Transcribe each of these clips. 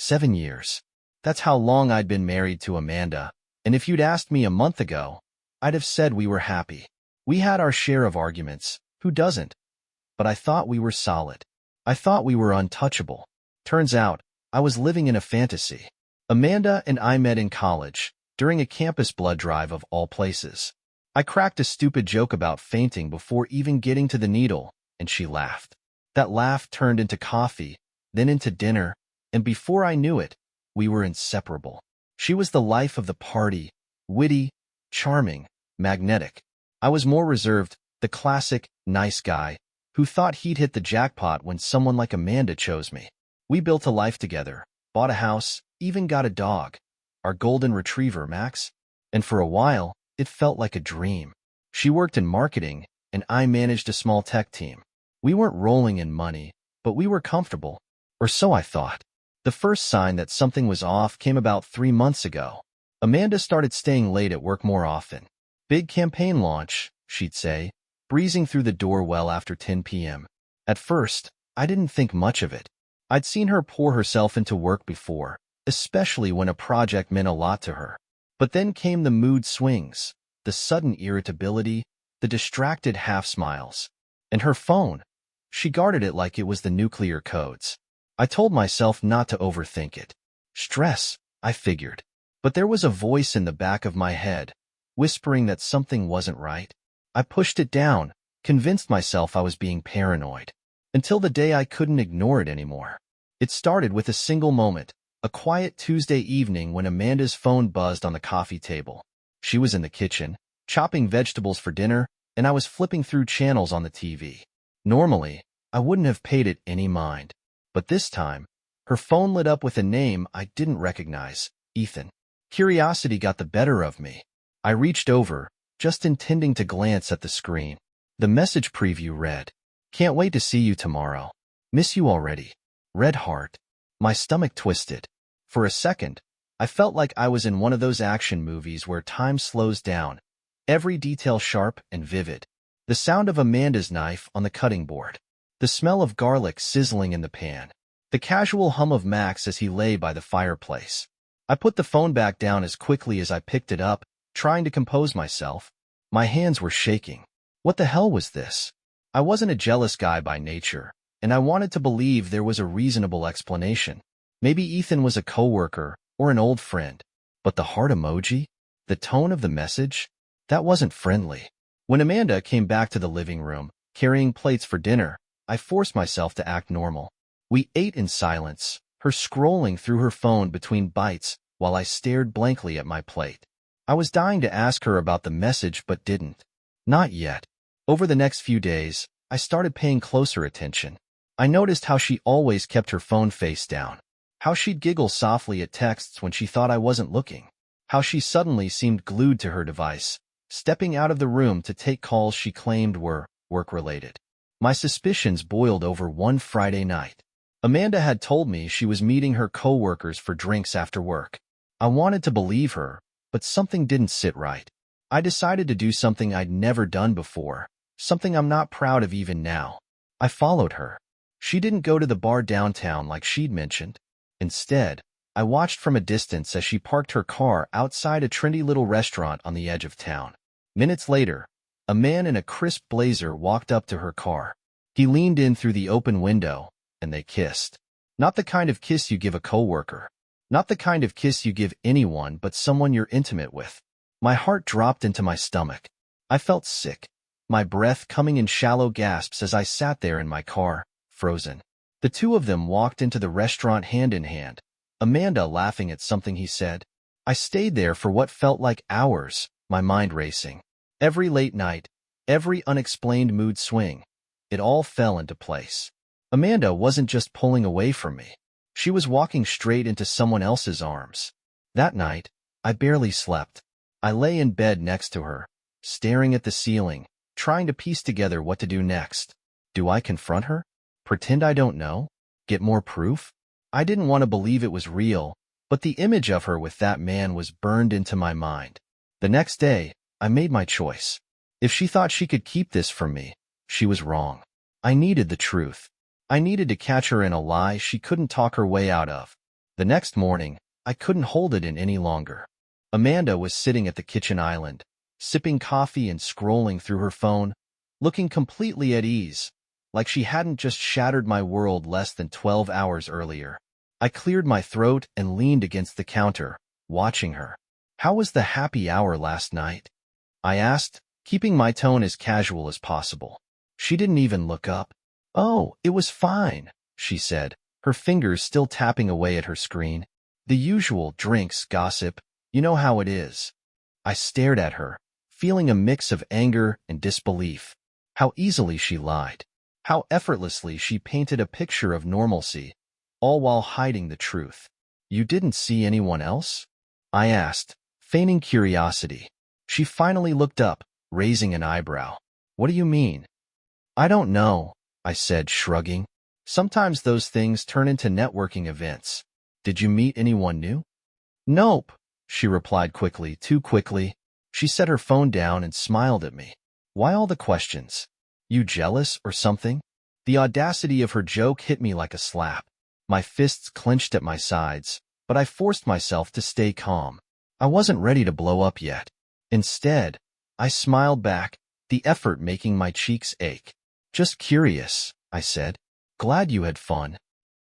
7 years. That's how long I'd been married to Amanda, and if you'd asked me a month ago, I'd have said we were happy. We had our share of arguments, who doesn't? But I thought we were solid. I thought we were untouchable. Turns out, I was living in a fantasy. Amanda and I met in college, during a campus blood drive of all places. I cracked a stupid joke about fainting before even getting to the needle, and she laughed. That laugh turned into coffee, then into dinner, and before I knew it, we were inseparable. She was the life of the party, witty, charming, magnetic. I was more reserved, the classic, nice guy, who thought he'd hit the jackpot when someone like Amanda chose me. We built a life together, bought a house, even got a dog, our golden retriever, Max. And for a while, it felt like a dream. She worked in marketing, and I managed a small tech team. We weren't rolling in money, but we were comfortable. Or so I thought. The first sign that something was off came about 3 months ago. Amanda started staying late at work more often. Big campaign launch, she'd say, breezing through the door well after 10 p.m. At first, I didn't think much of it. I'd seen her pour herself into work before, especially when a project meant a lot to her. But then came the mood swings, the sudden irritability, the distracted half-smiles. And her phone. She guarded it like it was the nuclear codes. I told myself not to overthink it. Stress, I figured. But there was a voice in the back of my head, whispering that something wasn't right. I pushed it down, convinced myself I was being paranoid, until the day I couldn't ignore it anymore. It started with a single moment, a quiet Tuesday evening when Amanda's phone buzzed on the coffee table. She was in the kitchen, chopping vegetables for dinner, and I was flipping through channels on the TV. Normally, I wouldn't have paid it any mind. But this time, her phone lit up with a name I didn't recognize, Ethan. Curiosity got the better of me. I reached over, just intending to glance at the screen. The message preview read, "Can't wait to see you tomorrow. Miss you already. Red heart." My stomach twisted. For a second, I felt like I was in one of those action movies where time slows down, every detail sharp and vivid. The sound of Amanda's knife on the cutting board. The smell of garlic sizzling in the pan. The casual hum of Max as he lay by the fireplace. I put the phone back down as quickly as I picked it up, trying to compose myself. My hands were shaking. What the hell was this? I wasn't a jealous guy by nature, and I wanted to believe there was a reasonable explanation. Maybe Ethan was a coworker or an old friend. But the heart emoji? The tone of the message? That wasn't friendly. When Amanda came back to the living room, carrying plates for dinner, I forced myself to act normal. We ate in silence, her scrolling through her phone between bites while I stared blankly at my plate. I was dying to ask her about the message but didn't. Not yet. Over the next few days, I started paying closer attention. I noticed how she always kept her phone face down. How she'd giggle softly at texts when she thought I wasn't looking. How she suddenly seemed glued to her device, stepping out of the room to take calls she claimed were work-related. My suspicions boiled over one Friday night. Amanda had told me she was meeting her coworkers for drinks after work. I wanted to believe her, but something didn't sit right. I decided to do something I'd never done before, something I'm not proud of even now. I followed her. She didn't go to the bar downtown like she'd mentioned. Instead, I watched from a distance as she parked her car outside a trendy little restaurant on the edge of town. Minutes later, a man in a crisp blazer walked up to her car. He leaned in through the open window, and they kissed. Not the kind of kiss you give a coworker. Not the kind of kiss you give anyone but someone you're intimate with. My heart dropped into my stomach. I felt sick, my breath coming in shallow gasps as I sat there in my car, frozen. The two of them walked into the restaurant hand in hand, Amanda laughing at something he said. I stayed there for what felt like hours, my mind racing. Every late night, every unexplained mood swing, it all fell into place. Amanda wasn't just pulling away from me. She was walking straight into someone else's arms. That night, I barely slept. I lay in bed next to her, staring at the ceiling, trying to piece together what to do next. Do I confront her? Pretend I don't know? Get more proof? I didn't want to believe it was real, but the image of her with that man was burned into my mind. The next day, I made my choice. If she thought she could keep this from me, she was wrong. I needed the truth. I needed to catch her in a lie she couldn't talk her way out of. The next morning, I couldn't hold it in any longer. Amanda was sitting at the kitchen island, sipping coffee and scrolling through her phone, looking completely at ease, like she hadn't just shattered my world less than 12 hours earlier. I cleared my throat and leaned against the counter, watching her. "How was the happy hour last night?" I asked, keeping my tone as casual as possible. She didn't even look up. "Oh, it was fine," she said, her fingers still tapping away at her screen. "The usual drinks, gossip, you know how it is." I stared at her, feeling a mix of anger and disbelief. How easily she lied. How effortlessly she painted a picture of normalcy, all while hiding the truth. "You didn't see anyone else?" I asked, feigning curiosity. She finally looked up, raising an eyebrow. "What do you mean?" "I don't know," I said, shrugging. "Sometimes those things turn into networking events. Did you meet anyone new?" "Nope," she replied quickly, too quickly. She set her phone down and smiled at me. "Why all the questions? You jealous or something?" The audacity of her joke hit me like a slap. My fists clenched at my sides, but I forced myself to stay calm. I wasn't ready to blow up yet. Instead, I smiled back, the effort making my cheeks ache. "Just curious," I said. "Glad you had fun."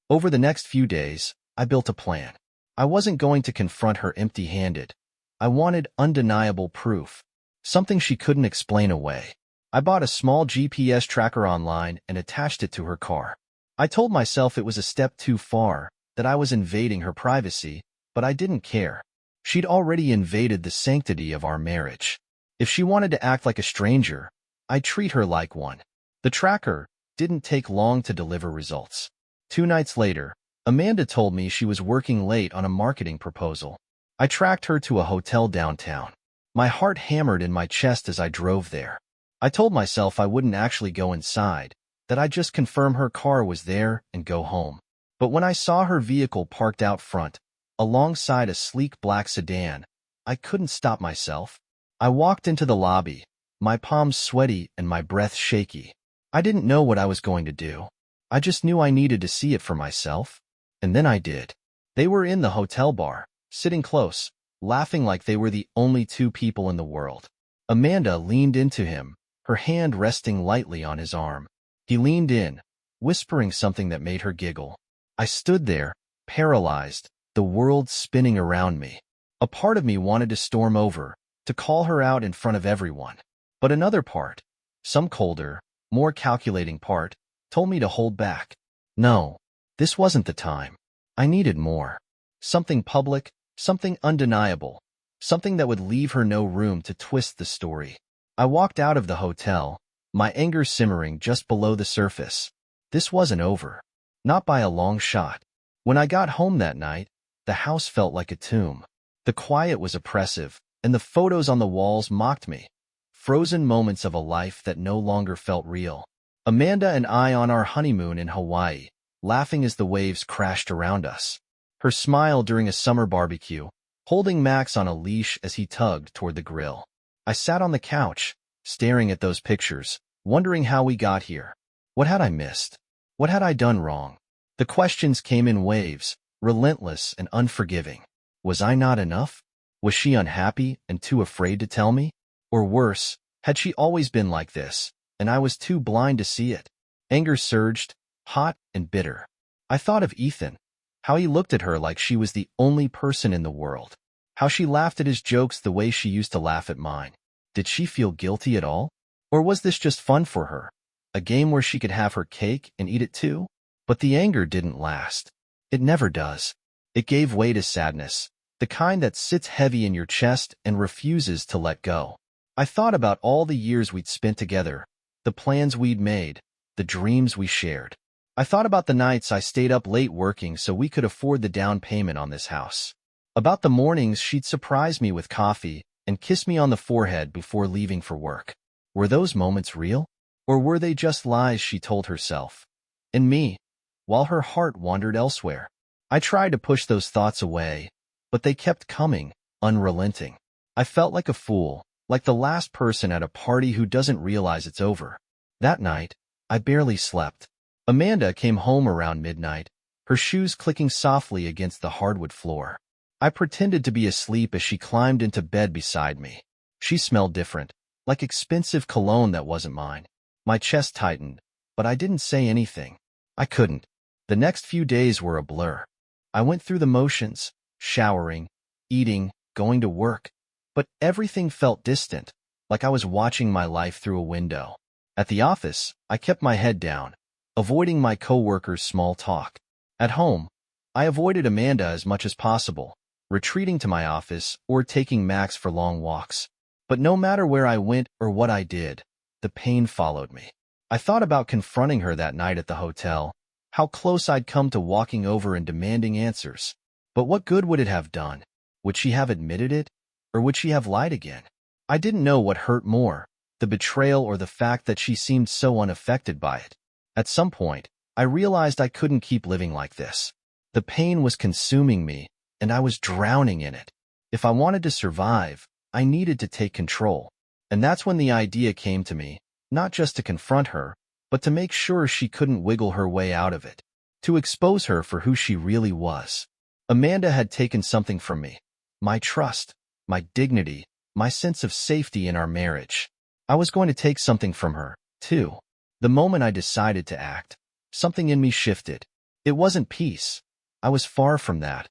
Over the next few days, I built a plan. I wasn't going to confront her empty-handed. I wanted undeniable proof, something she couldn't explain away. I bought a small GPS tracker online and attached it to her car. I told myself it was a step too far, that I was invading her privacy, but I didn't care. She'd already invaded the sanctity of our marriage. If she wanted to act like a stranger, I'd treat her like one. The tracker didn't take long to deliver results. 2 nights later, Amanda told me she was working late on a marketing proposal. I tracked her to a hotel downtown. My heart hammered in my chest as I drove there. I told myself I wouldn't actually go inside, that I'd just confirm her car was there and go home. But when I saw her vehicle parked out front, alongside a sleek black sedan, I couldn't stop myself. I walked into the lobby, my palms sweaty and my breath shaky. I didn't know what I was going to do. I just knew I needed to see it for myself. And then I did. They were in the hotel bar, sitting close, laughing like they were the only 2 people in the world. Amanda leaned into him, her hand resting lightly on his arm. He leaned in, whispering something that made her giggle. I stood there, paralyzed, the world spinning around me. A part of me wanted to storm over, to call her out in front of everyone. But another part, some colder, more calculating part, told me to hold back. No, this wasn't the time. I needed more. Something public, something undeniable, something that would leave her no room to twist the story. I walked out of the hotel, my anger simmering just below the surface. This wasn't over. Not by a long shot. When I got home that night, the house felt like a tomb. The quiet was oppressive, and the photos on the walls mocked me. Frozen moments of a life that no longer felt real. Amanda and I on our honeymoon in Hawaii, laughing as the waves crashed around us. Her smile during a summer barbecue, holding Max on a leash as he tugged toward the grill. I sat on the couch, staring at those pictures, wondering how we got here. What had I missed? What had I done wrong? The questions came in waves, relentless and unforgiving. Was I not enough? Was she unhappy and too afraid to tell me? Or worse, had she always been like this, and I was too blind to see it? Anger surged, hot and bitter. I thought of Ethan, how he looked at her like she was the only person in the world, how she laughed at his jokes the way she used to laugh at mine. Did she feel guilty at all? Or was this just fun for her, a game where she could have her cake and eat it too? But the anger didn't last. It never does. It gave way to sadness, the kind that sits heavy in your chest and refuses to let go. I thought about all the years we'd spent together, the plans we'd made, the dreams we shared. I thought about the nights I stayed up late working so we could afford the down payment on this house. About the mornings she'd surprise me with coffee and kiss me on the forehead before leaving for work. Were those moments real? Or were they just lies she told herself? And me, while her heart wandered elsewhere. I tried to push those thoughts away, but they kept coming, unrelenting. I felt like a fool, like the last person at a party who doesn't realize it's over. That night, I barely slept. Amanda came home around midnight, her shoes clicking softly against the hardwood floor. I pretended to be asleep as she climbed into bed beside me. She smelled different, like expensive cologne that wasn't mine. My chest tightened, but I didn't say anything. I couldn't. The next few days were a blur. I went through the motions, showering, eating, going to work, but everything felt distant, like I was watching my life through a window. At the office, I kept my head down, avoiding my coworkers' small talk. At home, I avoided Amanda as much as possible, retreating to my office or taking Max for long walks. But no matter where I went or what I did, the pain followed me. I thought about confronting her that night at the hotel, how close I'd come to walking over and demanding answers. But what good would it have done? Would she have admitted it? Or would she have lied again? I didn't know what hurt more, the betrayal or the fact that she seemed so unaffected by it. At some point, I realized I couldn't keep living like this. The pain was consuming me, and I was drowning in it. If I wanted to survive, I needed to take control. And that's when the idea came to me, not just to confront her, but to make sure she couldn't wiggle her way out of it. To expose her for who she really was. Amanda had taken something from me. My trust, my dignity, my sense of safety in our marriage. I was going to take something from her, too. The moment I decided to act, something in me shifted. It wasn't peace. I was far from that.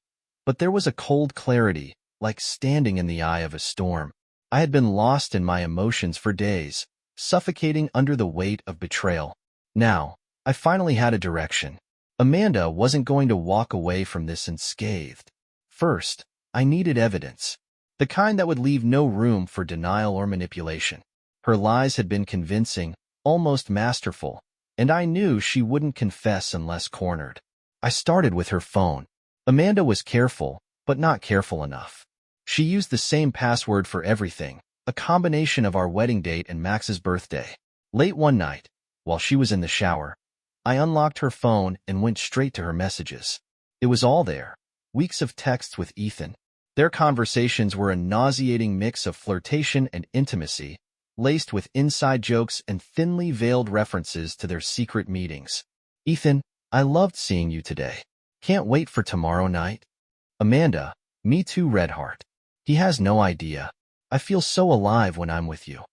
But there was a cold clarity, like standing in the eye of a storm. I had been lost in my emotions for days, suffocating under the weight of betrayal. Now, I finally had a direction. Amanda wasn't going to walk away from this unscathed. First, I needed evidence. The kind that would leave no room for denial or manipulation. Her lies had been convincing, almost masterful, and I knew she wouldn't confess unless cornered. I started with her phone. Amanda was careful, but not careful enough. She used the same password for everything, a combination of our wedding date and Max's birthday. Late one night, while she was in the shower, I unlocked her phone and went straight to her messages. It was all there, weeks of texts with Ethan. Their conversations were a nauseating mix of flirtation and intimacy, laced with inside jokes and thinly veiled references to their secret meetings. Ethan, I loved seeing you today. Can't wait for tomorrow night. Amanda, me too, Redheart. He has no idea. I feel so alive when I'm with you.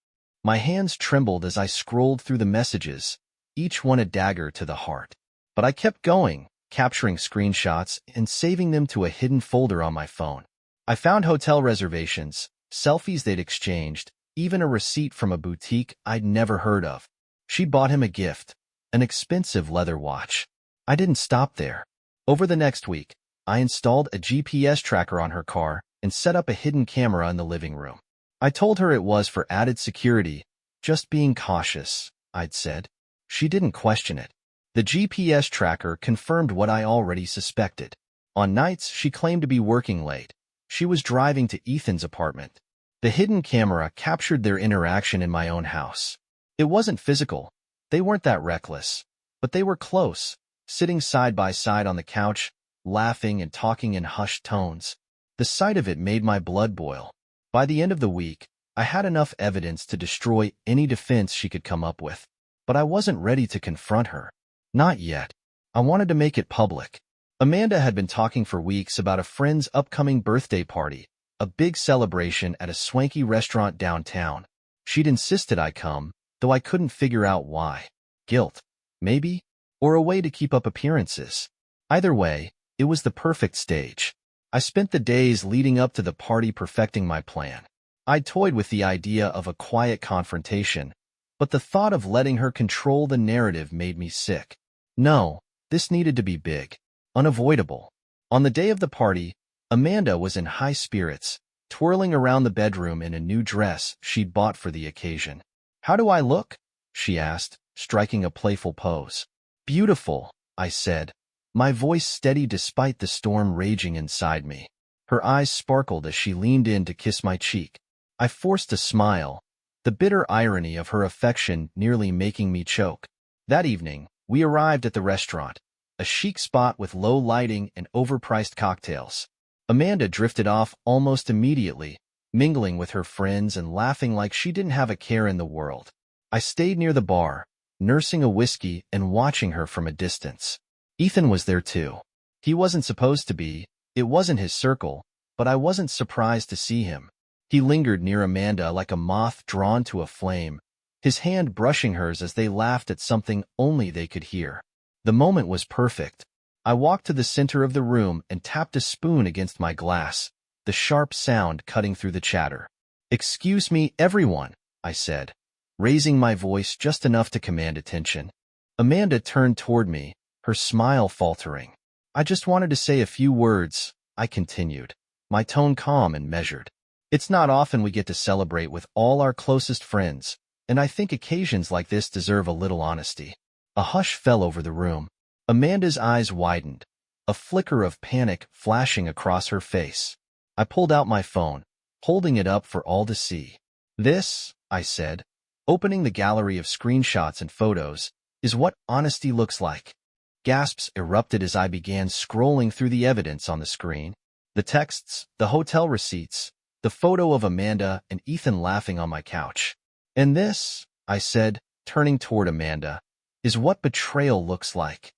My hands trembled as I scrolled through the messages, each one a dagger to the heart. But I kept going, capturing screenshots and saving them to a hidden folder on my phone. I found hotel reservations, selfies they'd exchanged, even a receipt from a boutique I'd never heard of. She'd bought him a gift, an expensive leather watch. I didn't stop there. Over the next week, I installed a GPS tracker on her car and set up a hidden camera in the living room. I told her it was for added security, just being cautious, I'd said. She didn't question it. The GPS tracker confirmed what I already suspected. On nights she claimed to be working late, she was driving to Ethan's apartment. The hidden camera captured their interaction in my own house. It wasn't physical. They weren't that reckless. But they were close, sitting side by side on the couch, laughing and talking in hushed tones. The sight of it made my blood boil. By the end of the week, I had enough evidence to destroy any defense she could come up with. But I wasn't ready to confront her. Not yet. I wanted to make it public. Amanda had been talking for weeks about a friend's upcoming birthday party, a big celebration at a swanky restaurant downtown. She'd insisted I come, though I couldn't figure out why. Guilt, maybe? Or a way to keep up appearances. Either way, it was the perfect stage. I spent the days leading up to the party perfecting my plan. I toyed with the idea of a quiet confrontation, but the thought of letting her control the narrative made me sick. No, this needed to be big, unavoidable. On the day of the party, Amanda was in high spirits, twirling around the bedroom in a new dress she'd bought for the occasion. "How do I look?" she asked, striking a playful pose. "Beautiful," I said, my voice steady despite the storm raging inside me. Her eyes sparkled as she leaned in to kiss my cheek. I forced a smile, the bitter irony of her affection nearly making me choke. That evening, we arrived at the restaurant, a chic spot with low lighting and overpriced cocktails. Amanda drifted off almost immediately, mingling with her friends and laughing like she didn't have a care in the world. I stayed near the bar, nursing a whiskey and watching her from a distance. Ethan was there too. He wasn't supposed to be. It wasn't his circle, but I wasn't surprised to see him. He lingered near Amanda like a moth drawn to a flame, his hand brushing hers as they laughed at something only they could hear. The moment was perfect. I walked to the center of the room and tapped a spoon against my glass, the sharp sound cutting through the chatter. "Excuse me, everyone," I said, raising my voice just enough to command attention. Amanda turned toward me, her smile faltering. "I just wanted to say a few words," I continued, my tone calm and measured. "It's not often we get to celebrate with all our closest friends, and I think occasions like this deserve a little honesty." A hush fell over the room. Amanda's eyes widened, a flicker of panic flashing across her face. I pulled out my phone, holding it up for all to see. "This," I said, opening the gallery of screenshots and photos, "is what honesty looks like." Gasps erupted as I began scrolling through the evidence on the screen. The texts, the hotel receipts, the photo of Amanda and Ethan laughing on my couch. "And this," I said, turning toward Amanda, "is what betrayal looks like."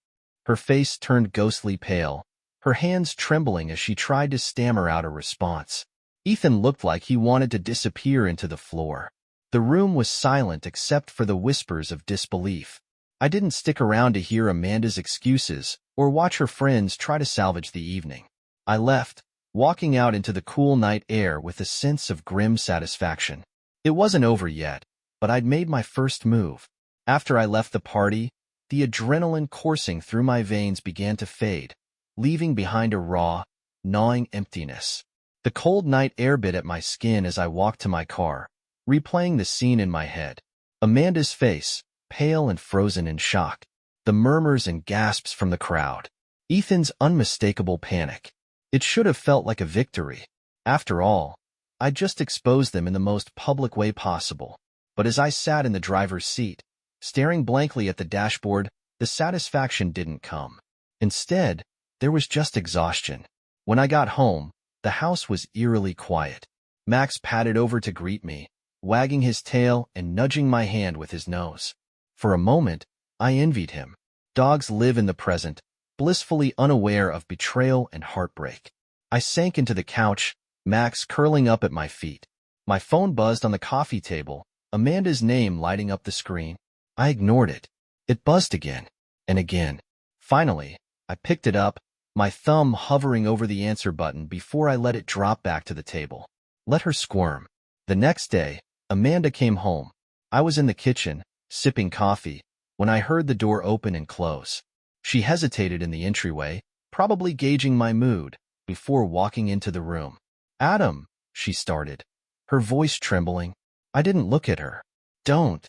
Her face turned ghostly pale, her hands trembling as she tried to stammer out a response. Ethan looked like he wanted to disappear into the floor. The room was silent except for the whispers of disbelief. I didn't stick around to hear Amanda's excuses or watch her friends try to salvage the evening. I left, walking out into the cool night air with a sense of grim satisfaction. It wasn't over yet, but I'd made my first move. After I left the party, the adrenaline coursing through my veins began to fade, leaving behind a raw, gnawing emptiness. The cold night air bit at my skin as I walked to my car, replaying the scene in my head. Amanda's face, pale and frozen in shock. The murmurs and gasps from the crowd. Ethan's unmistakable panic. It should have felt like a victory. After all, I'd just exposed them in the most public way possible. But as I sat in the driver's seat, staring blankly at the dashboard, the satisfaction didn't come. Instead, there was just exhaustion. When I got home, the house was eerily quiet. Max padded over to greet me, wagging his tail and nudging my hand with his nose. For a moment, I envied him. Dogs live in the present, blissfully unaware of betrayal and heartbreak. I sank into the couch, Max curling up at my feet. My phone buzzed on the coffee table, Amanda's name lighting up the screen. I ignored it. It buzzed again and again. Finally, I picked it up, my thumb hovering over the answer button before I let it drop back to the table. Let her squirm. The next day, Amanda came home. I was in the kitchen, sipping coffee, when I heard the door open and close. She hesitated in the entryway, probably gauging my mood, before walking into the room. "Adam," she started, her voice trembling. I didn't look at her. "Don't."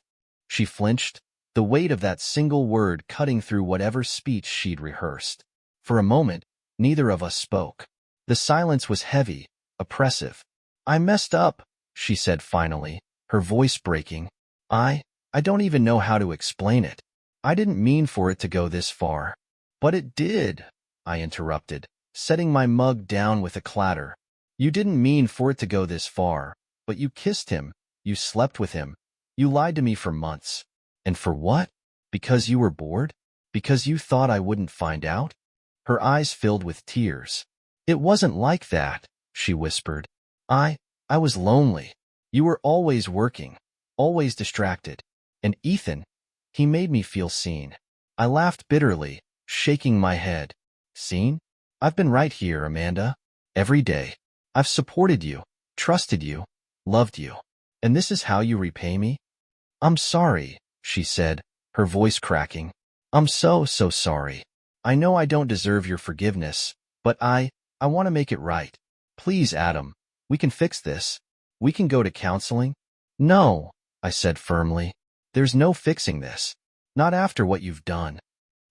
She flinched, the weight of that single word cutting through whatever speech she'd rehearsed. For a moment, neither of us spoke. The silence was heavy, oppressive. "I messed up," she said finally, her voice breaking. I don't even know how to explain it. I didn't mean for it to go this far." "But it did," I interrupted, setting my mug down with a clatter. "You didn't mean for it to go this far, but you kissed him, you slept with him, you lied to me for months. And for what? Because you were bored? Because you thought I wouldn't find out?" Her eyes filled with tears. "It wasn't like that," she whispered. I was lonely. You were always working, always distracted. And Ethan, he made me feel seen." I laughed bitterly, shaking my head. "Seen? I've been right here, Amanda. Every day. I've supported you, trusted you, loved you. And this is how you repay me?" "I'm sorry," she said, her voice cracking. "I'm so sorry. I know I don't deserve your forgiveness, but I want to make it right. Please, Adam, we can fix this. We can go to counseling." "No," I said firmly. "There's no fixing this. Not after what you've done."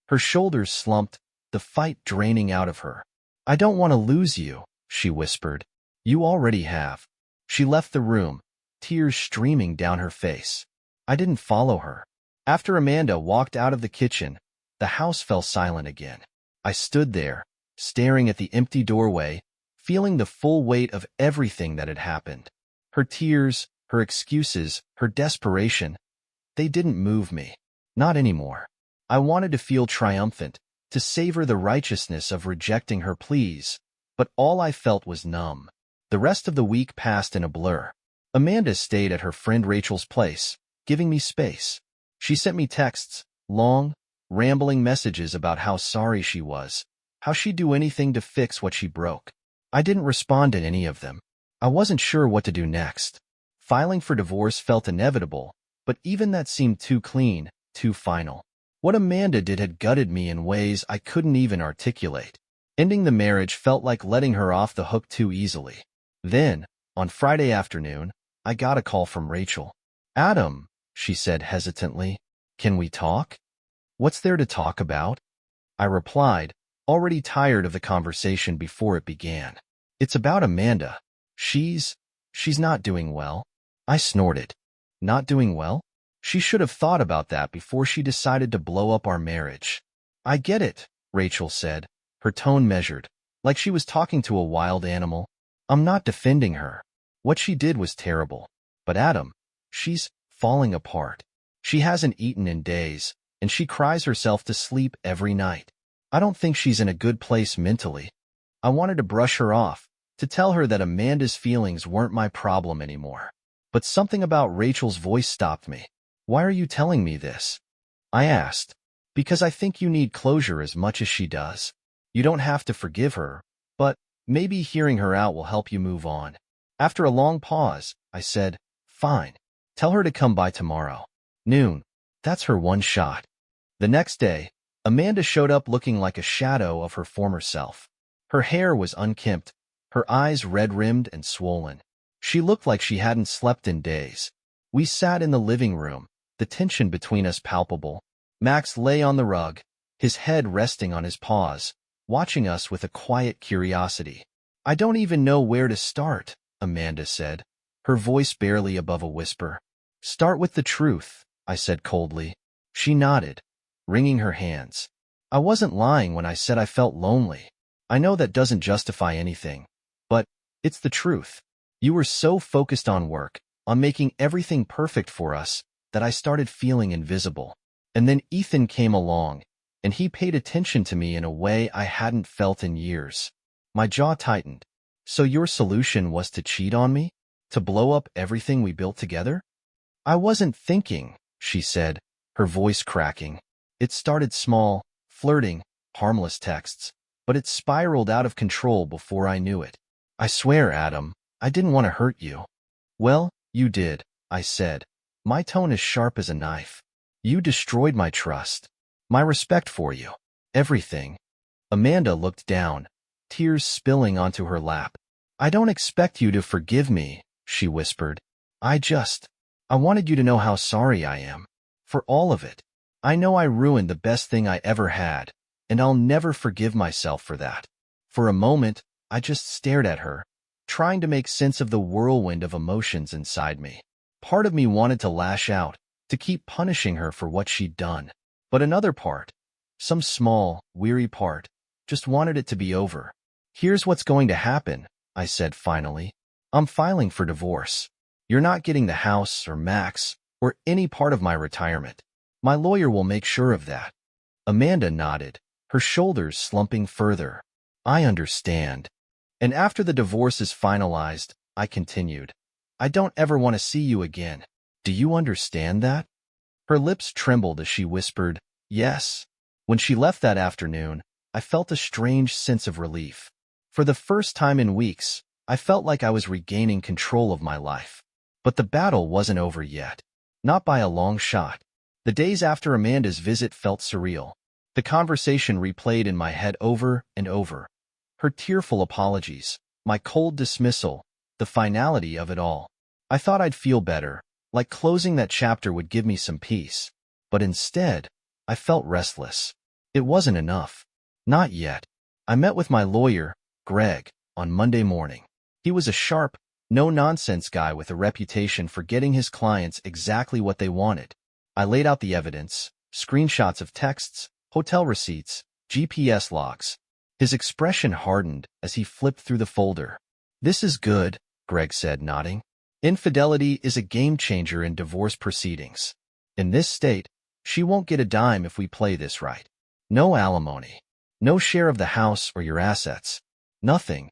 Her shoulders slumped, the fight draining out of her. "I don't want to lose you," she whispered. "You already have." She left the room, tears streaming down her face. I didn't follow her. After Amanda walked out of the kitchen, the house fell silent again. I stood there, staring at the empty doorway, feeling the full weight of everything that had happened. Her tears, her excuses, her desperation, they didn't move me. Not anymore. I wanted to feel triumphant, to savor the righteousness of rejecting her pleas, but all I felt was numb. The rest of the week passed in a blur. Amanda stayed at her friend Rachel's place, giving me space. She sent me texts, long, rambling messages about how sorry she was, how she'd do anything to fix what she broke. I didn't respond to any of them. I wasn't sure what to do next. Filing for divorce felt inevitable, but even that seemed too clean, too final. What Amanda did had gutted me in ways I couldn't even articulate. Ending the marriage felt like letting her off the hook too easily. Then, on Friday afternoon, I got a call from Rachel. "Adam," she said hesitantly, "can we talk?" "What's there to talk about?" I replied, already tired of the conversation before it began. "It's about Amanda. She's not doing well." I snorted. "Not doing well?" She should have thought about that before she decided to blow up our marriage. "I get it," Rachel said, her tone measured, like she was talking to a wild animal. "I'm not defending her. What she did was terrible. But Adam, she's falling apart. She hasn't eaten in days, and she cries herself to sleep every night. I don't think she's in a good place mentally." I wanted to brush her off, to tell her that Amanda's feelings weren't my problem anymore. But something about Rachel's voice stopped me. "Why are you telling me this?" I asked. "Because I think you need closure as much as she does. You don't have to forgive her, but maybe hearing her out will help you move on." After a long pause, I said, "Fine. Tell her to come by tomorrow. Noon. That's her one shot." The next day, Amanda showed up looking like a shadow of her former self. Her hair was unkempt, her eyes red-rimmed and swollen. She looked like she hadn't slept in days. We sat in the living room, the tension between us palpable. Max lay on the rug, his head resting on his paws, watching us with a quiet curiosity. "I don't even know where to start," Amanda said, her voice barely above a whisper. "Start with the truth," I said coldly. She nodded, wringing her hands. "I wasn't lying when I said I felt lonely. I know that doesn't justify anything, but it's the truth. You were so focused on work, on making everything perfect for us, that I started feeling invisible. And then Ethan came along, and he paid attention to me in a way I hadn't felt in years." My jaw tightened. "So your solution was to cheat on me? To blow up everything we built together?" "I wasn't thinking," she said, her voice cracking. "It started small, flirting, harmless texts, but it spiraled out of control before I knew it. I swear, Adam, I didn't want to hurt you." "Well, you did," I said, my tone as sharp as a knife. "You destroyed my trust, my respect for you, everything." Amanda looked down, tears spilling onto her lap. "I don't expect you to forgive me," she whispered. I wanted you to know how sorry I am. For all of it. I know I ruined the best thing I ever had, and I'll never forgive myself for that." For a moment, I just stared at her, trying to make sense of the whirlwind of emotions inside me. Part of me wanted to lash out, to keep punishing her for what she'd done. But another part, some small, weary part, just wanted it to be over. "Here's what's going to happen," I said finally. "I'm filing for divorce. You're not getting the house or Max or any part of my retirement. My lawyer will make sure of that." Amanda nodded, her shoulders slumping further. "I understand. And after the divorce is finalized," I continued, "I don't ever want to see you again. Do you understand that?" Her lips trembled as she whispered, "Yes." When she left that afternoon, I felt a strange sense of relief. For the first time in weeks, I felt like I was regaining control of my life. But the battle wasn't over yet. Not by a long shot. The days after Amanda's visit felt surreal. The conversation replayed in my head over and over. Her tearful apologies, my cold dismissal, the finality of it all. I thought I'd feel better, like closing that chapter would give me some peace. But instead, I felt restless. It wasn't enough. Not yet. I met with my lawyer, Greg, on Monday morning. He was a sharp, no-nonsense guy with a reputation for getting his clients exactly what they wanted. I laid out the evidence, screenshots of texts, hotel receipts, GPS logs. His expression hardened as he flipped through the folder. "This is good," Greg said, nodding. "Infidelity is a game-changer in divorce proceedings. In this state, she won't get a dime if we play this right. No alimony. No share of the house or your assets. Nothing.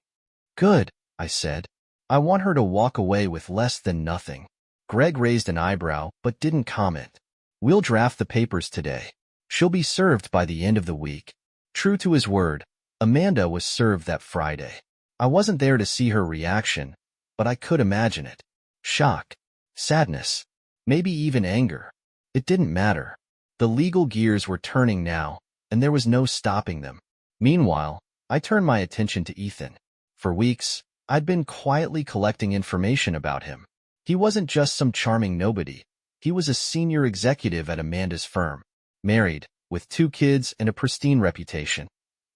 Good, I said. I want her to walk away with less than nothing. Greg raised an eyebrow but didn't comment. We'll draft the papers today. She'll be served by the end of the week. True to his word, Amanda was served that Friday. I wasn't there to see her reaction, but I could imagine it. Shock, sadness, maybe even anger. It didn't matter. The legal gears were turning now, and there was no stopping them. Meanwhile, I turned my attention to Ethan. For weeks, I'd been quietly collecting information about him. He wasn't just some charming nobody. He was a senior executive at Amanda's firm, married, with 2 kids and a pristine reputation.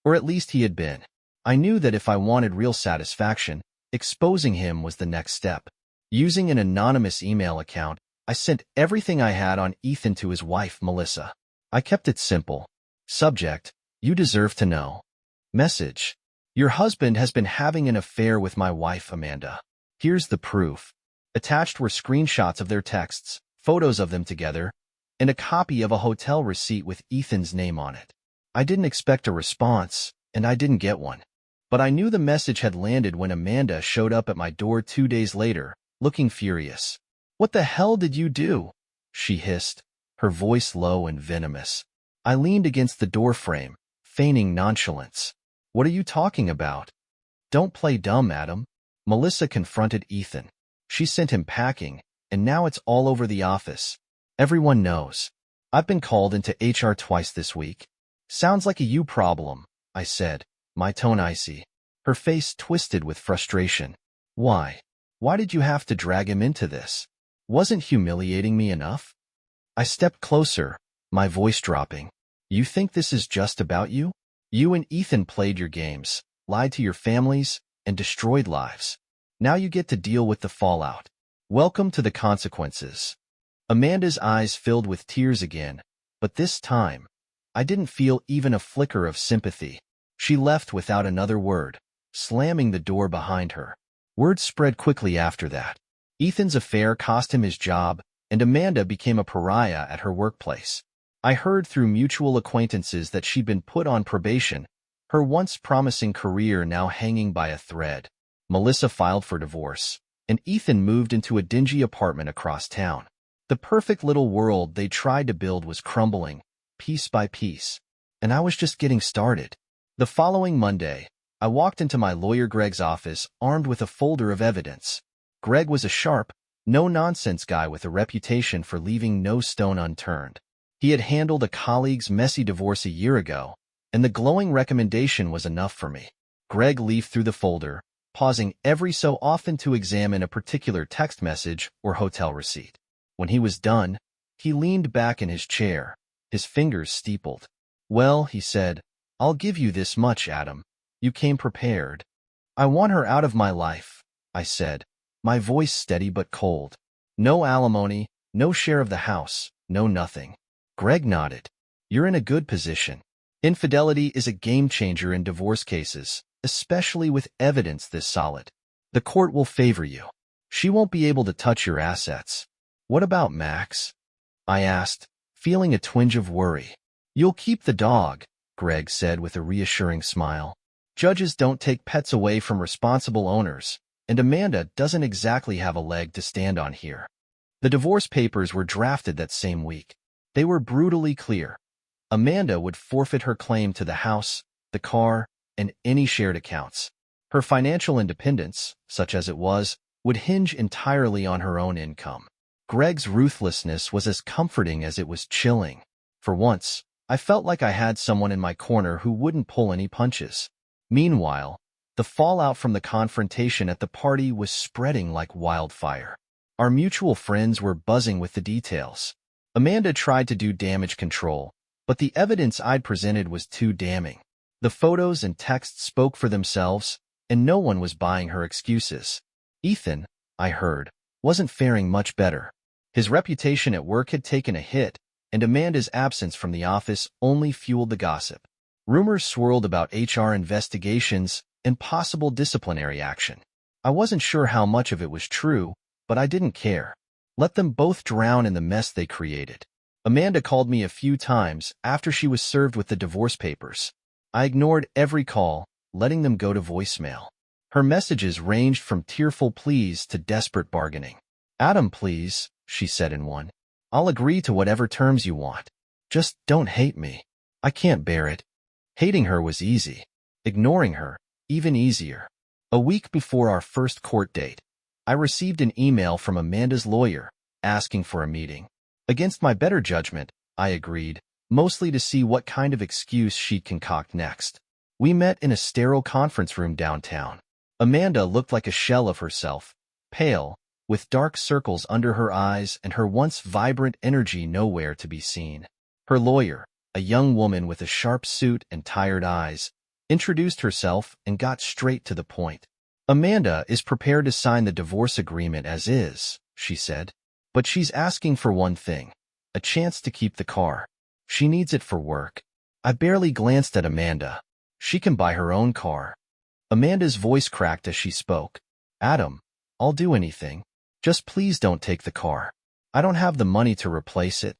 Or at least he had been. I knew that if I wanted real satisfaction, exposing him was the next step. Using an anonymous email account, I sent everything I had on Ethan to his wife, Melissa. I kept it simple. Subject: you deserve to know. Message: your husband has been having an affair with my wife, Amanda. Here's the proof. Attached were screenshots of their texts, photos of them together, and a copy of a hotel receipt with Ethan's name on it. I didn't expect a response, and I didn't get one. But I knew the message had landed when Amanda showed up at my door 2 days later, looking furious. "What the hell did you do?" she hissed, her voice low and venomous. I leaned against the doorframe, feigning nonchalance. "What are you talking about?" "Don't play dumb, Adam." Melissa confronted Ethan. "She sent him packing, and now it's all over the office. Everyone knows. I've been called into HR twice this week." "Sounds like a you problem," I said, my tone icy. Her face twisted with frustration. "Why? Why did you have to drag him into this? Wasn't humiliating me enough?" I stepped closer, my voice dropping. "You think this is just about you? You and Ethan played your games, lied to your families, and destroyed lives. Now you get to deal with the fallout. Welcome to the consequences." Amanda's eyes filled with tears again, but this time, I didn't feel even a flicker of sympathy. She left without another word, slamming the door behind her. Word spread quickly after that. Ethan's affair cost him his job, and Amanda became a pariah at her workplace. I heard through mutual acquaintances that she'd been put on probation, her once promising career now hanging by a thread. Melissa filed for divorce, and Ethan moved into a dingy apartment across town. The perfect little world they tried to build was crumbling, piece by piece, and I was just getting started. The following Monday, I walked into my lawyer Greg's office armed with a folder of evidence. Greg was a sharp, no-nonsense guy with a reputation for leaving no stone unturned. He had handled a colleague's messy divorce a year ago, and the glowing recommendation was enough for me. Greg leafed through the folder, pausing every so often to examine a particular text message or hotel receipt. When he was done, he leaned back in his chair, his fingers steepled. "Well," he said, "I'll give you this much, Adam. You came prepared." "I want her out of my life," I said, my voice steady but cold. "No alimony, no share of the house, no nothing." Greg nodded. "You're in a good position. Infidelity is a game-changer in divorce cases, especially with evidence this solid. The court will favor you. She won't be able to touch your assets." "What about Max?" I asked, feeling a twinge of worry. "You'll keep the dog," Greg said with a reassuring smile. "Judges don't take pets away from responsible owners, and Amanda doesn't exactly have a leg to stand on here." The divorce papers were drafted that same week. They were brutally clear. Amanda would forfeit her claim to the house, the car, and any shared accounts. Her financial independence, such as it was, would hinge entirely on her own income. Greg's ruthlessness was as comforting as it was chilling. For once, I felt like I had someone in my corner who wouldn't pull any punches. Meanwhile, the fallout from the confrontation at the party was spreading like wildfire. Our mutual friends were buzzing with the details. Amanda tried to do damage control, but the evidence I'd presented was too damning. The photos and texts spoke for themselves, and no one was buying her excuses. Ethan, I heard, wasn't faring much better. His reputation at work had taken a hit, and Amanda's absence from the office only fueled the gossip. Rumors swirled about HR investigations and possible disciplinary action. I wasn't sure how much of it was true, but I didn't care. Let them both drown in the mess they created. Amanda called me a few times after she was served with the divorce papers. I ignored every call, letting them go to voicemail. Her messages ranged from tearful pleas to desperate bargaining. "Adam, please," she said in one. "I'll agree to whatever terms you want. Just don't hate me. I can't bear it." Hating her was easy. Ignoring her, even easier. A week before our first court date, I received an email from Amanda's lawyer asking for a meeting. Against my better judgment, I agreed, mostly to see what kind of excuse she'd concoct next. We met in a sterile conference room downtown. Amanda looked like a shell of herself, pale, with dark circles under her eyes and her once vibrant energy nowhere to be seen. Her lawyer, a young woman with a sharp suit and tired eyes, introduced herself and got straight to the point. "Amanda is prepared to sign the divorce agreement as is," she said. "But she's asking for one thing, a chance to keep the car. She needs it for work." I barely glanced at Amanda. "She can buy her own car." Amanda's voice cracked as she spoke. "Adam, I'll do anything. Just please don't take the car. I don't have the money to replace it."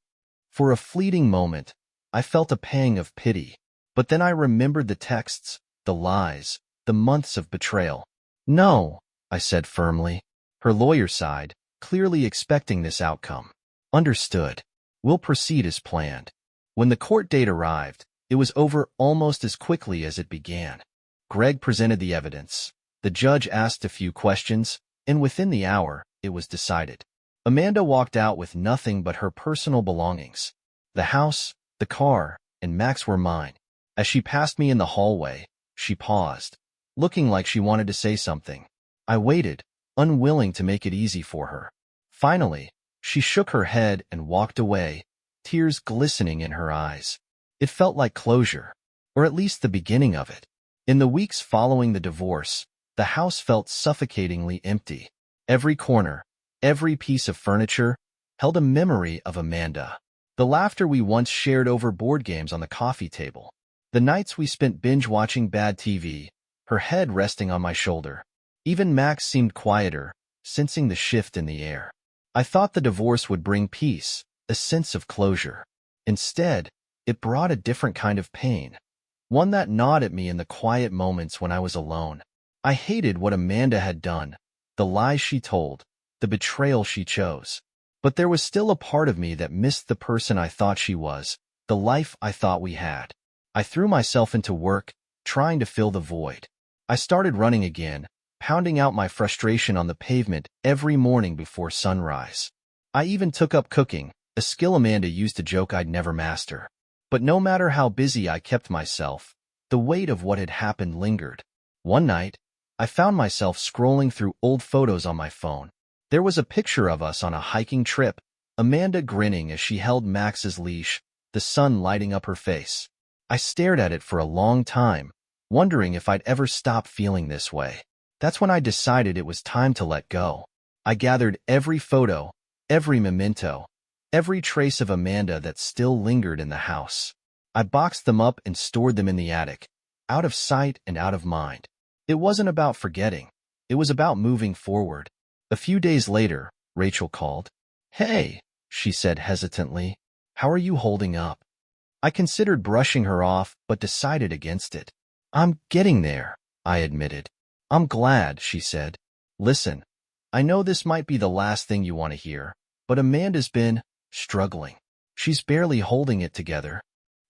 For a fleeting moment, I felt a pang of pity. But then I remembered the texts, the lies, the months of betrayal. "No," I said firmly. Her lawyer sighed, clearly expecting this outcome. "Understood. We'll proceed as planned." When the court date arrived, it was over almost as quickly as it began. Greg presented the evidence. The judge asked a few questions, and within the hour, it was decided. Amanda walked out with nothing but her personal belongings. The house, the car, and Max were mine. As she passed me in the hallway, she paused, looking like she wanted to say something. I waited, unwilling to make it easy for her. Finally, she shook her head and walked away, tears glistening in her eyes. It felt like closure, or at least the beginning of it. In the weeks following the divorce, the house felt suffocatingly empty. Every corner, every piece of furniture, held a memory of Amanda. The laughter we once shared over board games on the coffee table. The nights we spent binge-watching bad TV, her head resting on my shoulder. Even Max seemed quieter, sensing the shift in the air. I thought the divorce would bring peace, a sense of closure. Instead, it brought a different kind of pain. One that gnawed at me in the quiet moments when I was alone. I hated what Amanda had done, the lies she told, the betrayal she chose. But there was still a part of me that missed the person I thought she was, the life I thought we had. I threw myself into work, trying to fill the void. I started running again, pounding out my frustration on the pavement every morning before sunrise. I even took up cooking, a skill Amanda used to joke I'd never master. But no matter how busy I kept myself, the weight of what had happened lingered. One night, I found myself scrolling through old photos on my phone. There was a picture of us on a hiking trip, Amanda grinning as she held Max's leash, the sun lighting up her face. I stared at it for a long time, wondering if I'd ever stop feeling this way. That's when I decided it was time to let go. I gathered every photo, every memento, every trace of Amanda that still lingered in the house. I boxed them up and stored them in the attic, out of sight and out of mind. It wasn't about forgetting. It was about moving forward. A few days later, Rachel called. "Hey," she said hesitantly, "how are you holding up?" I considered brushing her off, but decided against it. "I'm getting there," I admitted. "I'm glad," she said. "Listen, I know this might be the last thing you want to hear, but Amanda's been struggling. She's barely holding it together."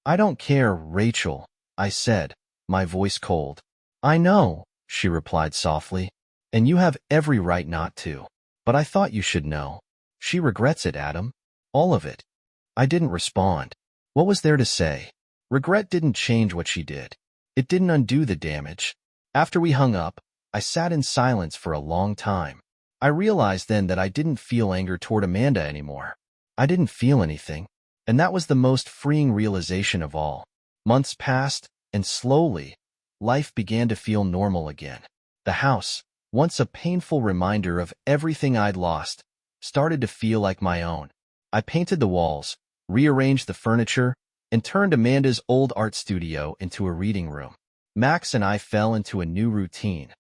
"I don't care, Rachel," I said, my voice cold. "I know," she replied softly, "and you have every right not to. But I thought you should know. She regrets it, Adam. All of it." I didn't respond. What was there to say? Regret didn't change what she did. It didn't undo the damage. After we hung up, I sat in silence for a long time. I realized then that I didn't feel anger toward Amanda anymore. I didn't feel anything. And that was the most freeing realization of all. Months passed, and slowly, life began to feel normal again. The house, once a painful reminder of everything I'd lost, started to feel like my own. I painted the walls, rearranged the furniture, and turned Amanda's old art studio into a reading room. Max and I fell into a new routine.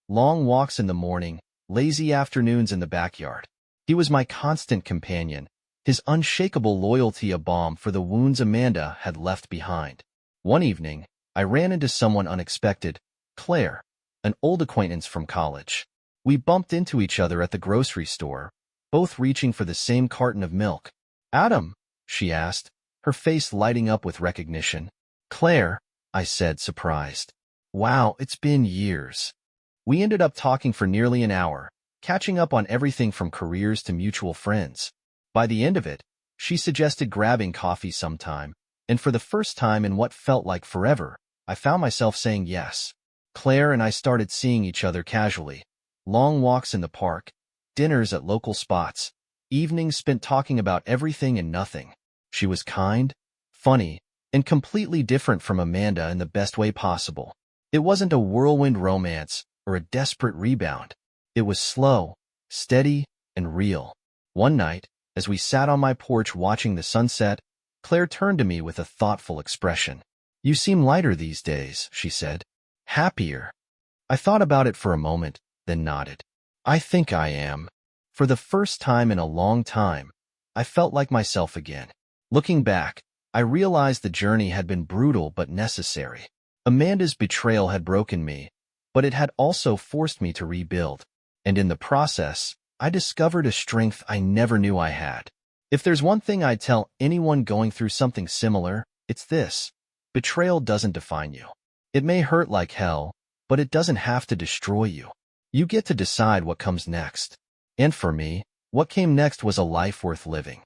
Long walks in the morning, lazy afternoons in the backyard. He was my constant companion, his unshakable loyalty a balm for the wounds Amanda had left behind. One evening, I ran into someone unexpected, Claire, an old acquaintance from college. We bumped into each other at the grocery store, both reaching for the same carton of milk. "Adam?" she asked, her face lighting up with recognition. "Claire," I said, surprised. "Wow, it's been years." We ended up talking for nearly an hour, catching up on everything from careers to mutual friends. By the end of it, she suggested grabbing coffee sometime, and for the first time in what felt like forever, I found myself saying yes. Claire and I started seeing each other casually. Long walks in the park, dinners at local spots, evenings spent talking about everything and nothing. She was kind, funny, and completely different from Amanda in the best way possible. It wasn't a whirlwind romance or a desperate rebound. It was slow, steady, and real. One night, as we sat on my porch watching the sunset, Claire turned to me with a thoughtful expression. "You seem lighter these days," she said. "Happier." I thought about it for a moment, then nodded. "I think I am." For the first time in a long time, I felt like myself again. Looking back, I realized the journey had been brutal but necessary. Amanda's betrayal had broken me, but it had also forced me to rebuild. And in the process, I discovered a strength I never knew I had. If there's one thing I'd tell anyone going through something similar, it's this: betrayal doesn't define you. It may hurt like hell, but it doesn't have to destroy you. You get to decide what comes next. And for me, what came next was a life worth living.